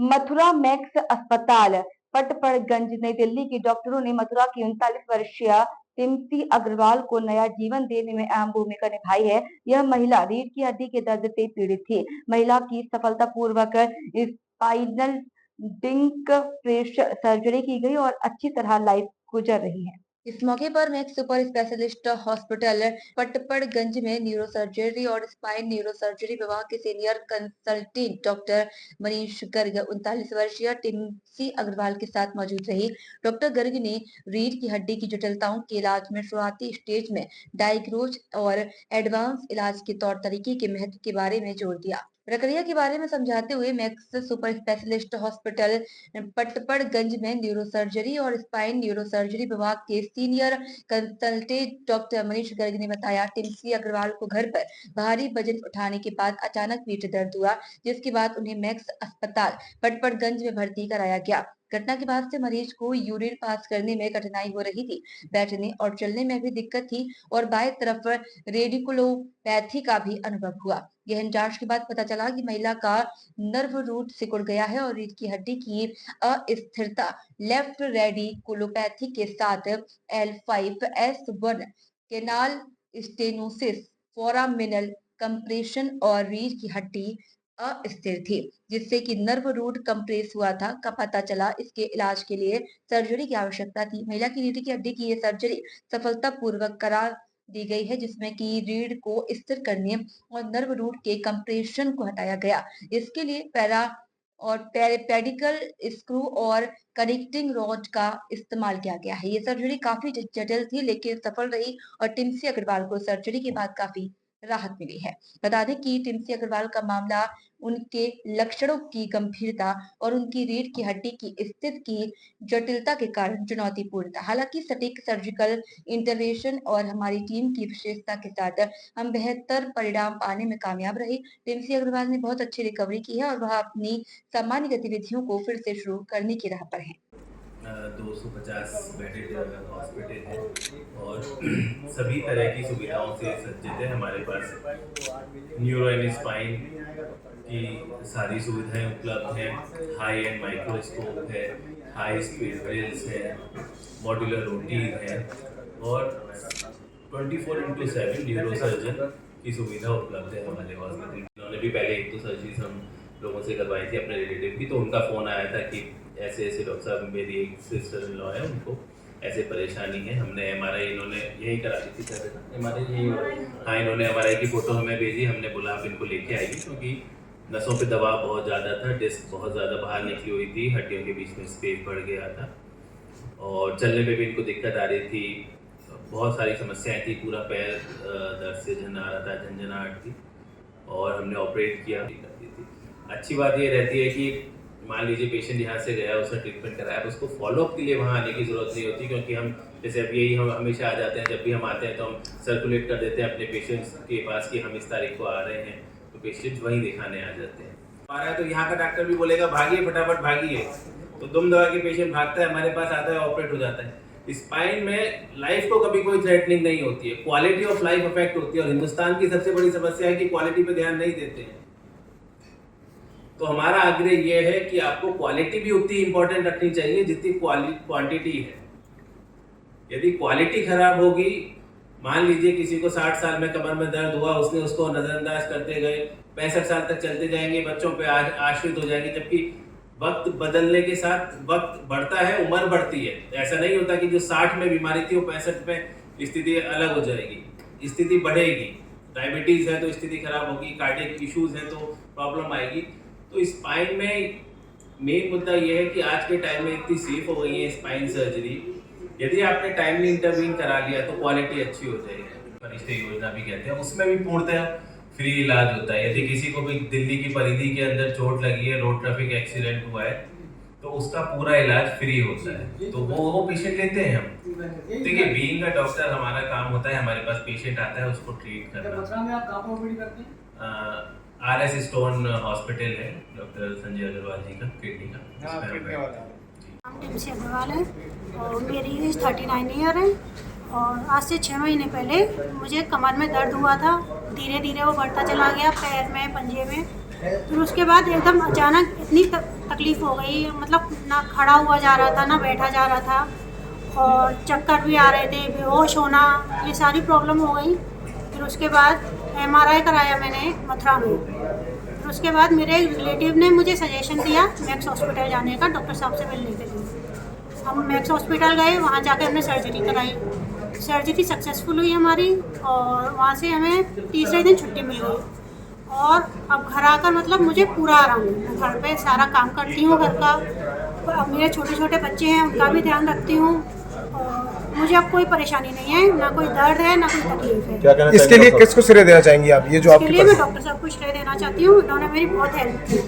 Mathura max अस्पताल पटपड़गंज नई दिल्ली के डॉक्टरों ने मथुरा की 39 वर्षीय टिम्सी अग्रवाल को नया जीवन देने में अहम भूमिका निभाई है। यह महिला रीढ़ की हड्डी के दर्द से पीड़ित थी। महिला की सफलतापूर्वक स्पाइनल डिस्क सर्जरी की गई और अच्छी तरह लाइफ गुजर रही है। इस मौके पर max super specialist hospital Patparganj में न्यूरो सर्जरी और स्पाइन न्यूरो सर्जरी विभाग के senior consultant doctor Manish Garg 39 वर्षीय टिम्सी अग्रवाल के साथ मौजूद रही। डॉक्टर गर्ग ने रीढ़ की हड्डी की जटिलताओं के इलाज में शुरुआती स्टेज में डायग्नोज और एडवांस इलाज के तौर तरीके के महत्व के बारे में जोर दिया। प्रक्रिया के बारे में समझाते हुए max super specialist hospital Patparganj में न्यूरो सर्जरी और स्पाइन न्यूरो सर्जरी विभाग के senior consultant doctor Manish Garg ने बताया, टिम्सी अग्रवाल को घर पर भारी वजन उठाने के बाद अचानक पीठ दर्द हुआ, जिसके बाद उन्हें मैक्स अस्पताल पटपड़गंज में भर्ती कराया गया। घटना के बाद से मरीज को यूरिन पास करने में कठिनाई हो रही थी, बैठने और चलने में भी दिक्कत थी और बाएं तरफ रेडिकुलोपैथी का भी अनुभव हुआ। गहन जांच के बाद पता चला कि महिला का नर्व रूट सिकुड़ गया है और रीढ़ की हड्डी की अस्थिरता लेफ्ट रेडिकुलोपैथी के साथ L5S1 canal stenosis, foraminal compression और रीढ़ की हड्डी अस्थिर थी, जिससे कि नर्व रूट कंप्रेस हुआ था का पता चला। इसके इलाज के लिए सर्जरी की आवश्यकता थी। महिला की रीढ़ की हड्डी की ये सर्जरी सफलतापूर्वक करा दी गई है, जिसमें कि रीढ़ को स्थिर करने और नर्व रूट के कंप्रेशन को हटाया गया। इसके लिए पेडिकल स्क्रू और कनेक्टिंग रॉड का इस्तेमाल किया गया है। ये सर्जरी काफी जटिल थी, लेकिन सफल रही और टिम्सी अग्रवाल को सर्जरी के बाद काफी राहत मिली है। बता दें कि टिम्सी अग्रवाल का मामला उनके लक्षणों की गंभीरता और उनकी रीढ़ की हड्डी की स्थिति की जटिलता के कारण चुनौतीपूर्ण था। हालांकि सटीक सर्जिकल इंटरवेंशन और हमारी टीम की विशेषता के साथ हम बेहतर परिणाम पाने में कामयाब रहे। टिम्सी अग्रवाल ने बहुत अच्छी रिकवरी की है और वह अपनी सामान्य गतिविधियों को फिर से शुरू करने की राह पर है। 250 बेडेड हॉस्पिटल है और सभी तरह की सुविधाओं से सज्जित है। हमारे पास न्यूरो एंड स्पाइन की सारी सुविधाएं उपलब्ध हैं। हाई एंड माइक्रोस्कोप है, हाई स्पीड ड्रिल्स है, मॉड्यूलर रोटीज है और 24/7 न्यूरो सर्जन की सुविधा उपलब्ध है हमारे हॉस्पिटल। उन्होंने भी पहले 1-2 सर्जरीज हम लोगों से करवाई थी अपने रिलेटिव की, तो उनका फ़ोन आया था कि ऐसे ऐसे डॉक्टर साहब, मेरी एक सिस्टर इन लॉ है, उनको ऐसे परेशानी है। हमने MRI इन्होंने यही करा दी थी सर, MRI यही। हाँ, इन्होंने MRI की फ़ोटो हमें भेजी, हमने बोला आप इनको लेके आइए, क्योंकि नसों पे दबाव बहुत ज़्यादा था, डिस्क बहुत ज़्यादा बाहर निकली हुई थी, हड्डियों के बीच में स्पेस बढ़ गया था और चलने में भी इनको दिक्कत आ रही थी। बहुत सारी समस्याएं थी, पूरा पैर दर्द से झन आ रहा था, झंझनाहट थी और हमने ऑपरेट किया। अच्छी बात ये रहती है कि मान लीजिए पेशेंट यहाँ से गया, उसने ट्रीटमेंट कराया, तो उसको फॉलोअप के लिए वहाँ आने की ज़रूरत नहीं होती, क्योंकि हम जैसे अब यही हम हमेशा आ जाते हैं। जब भी हम आते हैं तो हम सर्कुलेट कर देते हैं अपने पेशेंट्स के पास कि हम इस तारीख को आ रहे हैं, तो पेशेंट्स वहीं दिखाने आ जाते हैं। आ रहा है तो यहाँ का डॉक्टर भी बोलेगा भागिए, फटाफट भागिए, तो दुम दबा के पेशेंट भागता है, हमारे पास आता है, ऑपरेट हो जाता है। स्पाइन में लाइफ को कभी कोई थ्रेटनिंग नहीं होती है, क्वालिटी ऑफ लाइफ अफेक्ट होती है और हिंदुस्तान की सबसे बड़ी समस्या है कि क्वालिटी पे ध्यान नहीं देते हैं। तो हमारा आग्रह ये है कि आपको क्वालिटी भी उतनी इंपॉर्टेंट रखनी चाहिए जितनी क्वांटिटी है। यदि क्वालिटी खराब होगी, मान लीजिए किसी को 60 साल में कमर में दर्द हुआ, उसने उसको नजरअंदाज करते गए, 65 साल तक चलते जाएंगे, बच्चों पे आश्रित हो जाएंगे, जबकि वक्त बदलने के साथ वक्त बढ़ता है, उम्र बढ़ती है। ऐसा नहीं होता कि जो 60 में बीमारी थी वो 65 में स्थिति अलग हो जाएगी, स्थिति बढ़ेगी। डायबिटीज है तो स्थिति खराब होगी, कार्डियक इश्यूज है तो प्रॉब्लम आएगी। तो स्पाइन में मेन मुद्दा यह है कि आज के टाइम में इतनी सेफ हो गई है स्पाइन सर्जरी, यदि आपने टाइमली इंटरवीन करा लिया तो क्वालिटी अच्छी हो जाएगी। फरिश्ते योजना भी कहते हैं, उसमें भी पूर्णतः फ्री इलाज होता है। यदि किसी को भी दिल्ली की परिधि के अंदर चोट लगी है, रोड ट्रैफिक एक्सीडेंट हुआ है, तो उसका पूरा इलाज फ्री होता है, तो वो पेशेंट लेते हैं हम। देखिए, बीइंग अ डॉक्टर हमारा काम होता है, हमारे पास पेशेंट आता है, उसको ट्रीट करना। मथुरा में आप कहाँ पर ऑपरेट करते हैं? RS स्टोन हॉस्पिटल है, डॉक्टर संजय अग्रवाल जी का, किडनी का। नाम टिम्सी अग्रवाल है और मेरी एज 39 ईयर है और आज से 6 महीने पहले मुझे कमर में दर्द हुआ था। धीरे धीरे वो बढ़ता चला गया, पैर में, पंजे में फिर उसके बाद एकदम अचानक इतनी तकलीफ़ हो गई, मतलब ना खड़ा हुआ जा रहा था ना बैठा जा रहा था और चक्कर भी आ रहे थे, बेहोश होना, ये सारी प्रॉब्लम हो गई। फिर उसके बाद MRI कराया मैंने मथुरा में। फिर उसके बाद मेरे रिलेटिव ने मुझे सजेशन दिया मैक्स हॉस्पिटल जाने का, डॉक्टर साहब से मिलने के लिए। हम मैक्स हॉस्पिटल गए, वहाँ जाकर हमने सर्जरी कराई। सर्जरी सक्सेसफुल हुई हमारी और वहाँ से हमें तीसरे दिन छुट्टी मिल गई। और अब घर आकर मतलब मुझे पूरा आराम है, मैं घर पे सारा काम करती हूँ घर का। अब मेरे छोटे छोटे बच्चे हैं, उनका भी ध्यान रखती हूँ और मुझे अब कोई परेशानी नहीं है, ना कोई दर्द है ना कोई तकलीफ है। क्या कहना इसके लिए किसको श्रेय देना चाहेंगी आप, ये जो इसके आपके लिए मैं पास डॉक्टर साहब को श्रेय देना चाहती हूँ, उन्होंने मेरी बहुत हेल्प की।